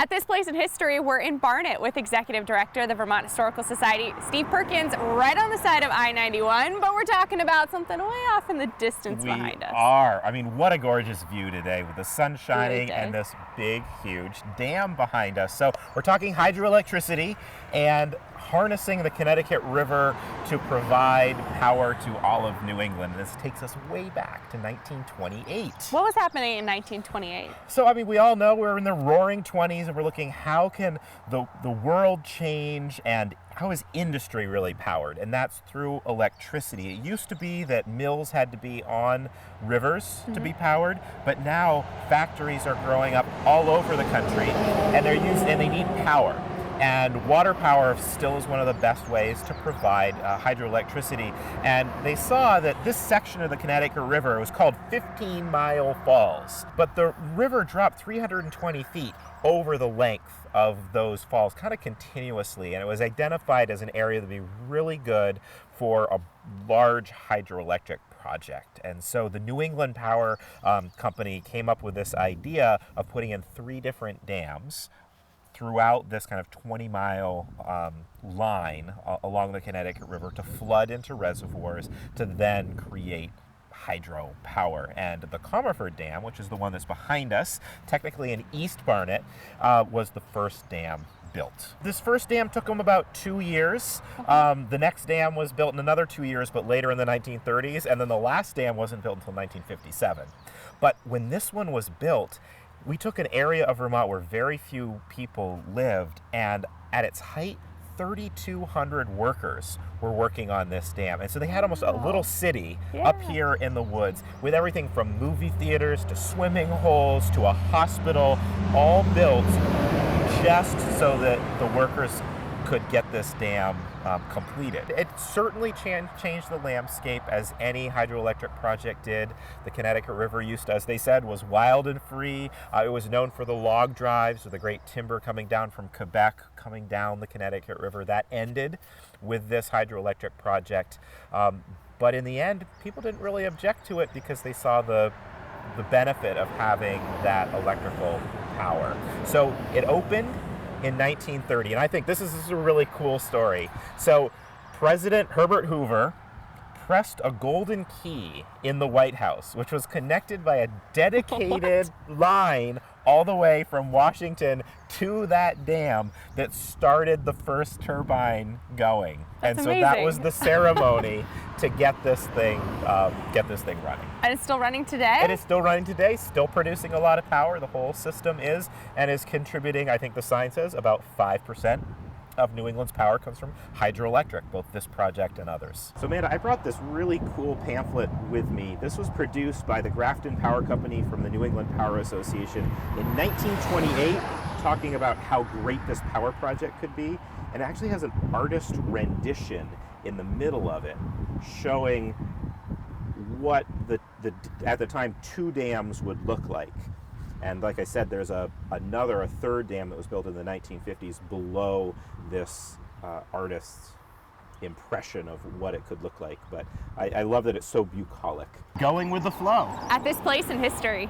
At this place in history, we're in Barnet with Executive Director of the Vermont Historical Society, Steve Perkins, right on the side of I-91, but we're talking about something way off in the distance behind us. We are. I mean, what a gorgeous view today with the sun shining and this big, huge dam behind us. So we're talking hydroelectricity and harnessing the Connecticut River to provide power to all of New England. This takes us way back to 1928. What was happening in 1928? So, I mean, we all know we're in the roaring 20s and we're looking how can the world change and how is industry really powered? And that's through electricity. It used to be that mills had to be on rivers to be powered, but now factories are growing up all over the country and they need power. And water power still is one of the best ways to provide hydroelectricity. And they saw that this section of the Connecticut River was called 15 Mile Falls. But the river dropped 320 feet over the length of those falls, kind of continuously. And it was identified as an area that would be really good for a large hydroelectric project. And so the New England Power Company came up with this idea of putting in 3 different dams throughout this kind of 20-mile line along the Connecticut River to flood into reservoirs to then create hydropower. And the Comerford Dam, which is the one that's behind us, technically in East Barnet, was the first dam built. This first dam took them about 2 years. The next dam was built in another 2 years, but later in the 1930s, and then the last dam wasn't built until 1957. But when this one was built, we took an area of Vermont where very few people lived, and at its height, 3,200 workers were working on this dam. And so they had almost a little city up here in the woods with everything from movie theaters to swimming holes to a hospital, all built just so that the workers could get this dam completed. It certainly changed the landscape as any hydroelectric project did. The Connecticut River used to, as they said, was wild and free. It was known for the log drives, or the great timber coming down from Quebec, coming down the Connecticut River. That ended with this hydroelectric project. But in the end, people didn't really object to it because they saw the benefit of having that electrical power. So it opened in 1930, and I think this is a really cool story. So President Herbert Hoover pressed a golden key in the White House, which was connected by a dedicated line all the way from Washington to that dam that started the first turbine going. That's and so amazing. That was the ceremony to get this thing running. And it's still running today? It is still running today, still producing a lot of power. The whole system is, and is contributing, I think the sign says, about 5% of New England's power comes from hydroelectric, both this project and others. So Amanda, I brought this really cool pamphlet with me. This was produced by the Grafton Power Company from the New England Power Association in 1928, talking about how great this power project could be. And it actually has an artist rendition in the middle of it, showing what at the time 2 dams would look like. And like I said, there's a third dam that was built in the 1950s below this artist's impression of what it could look like. But I love that it's so bucolic. Going with the flow. At this place in history.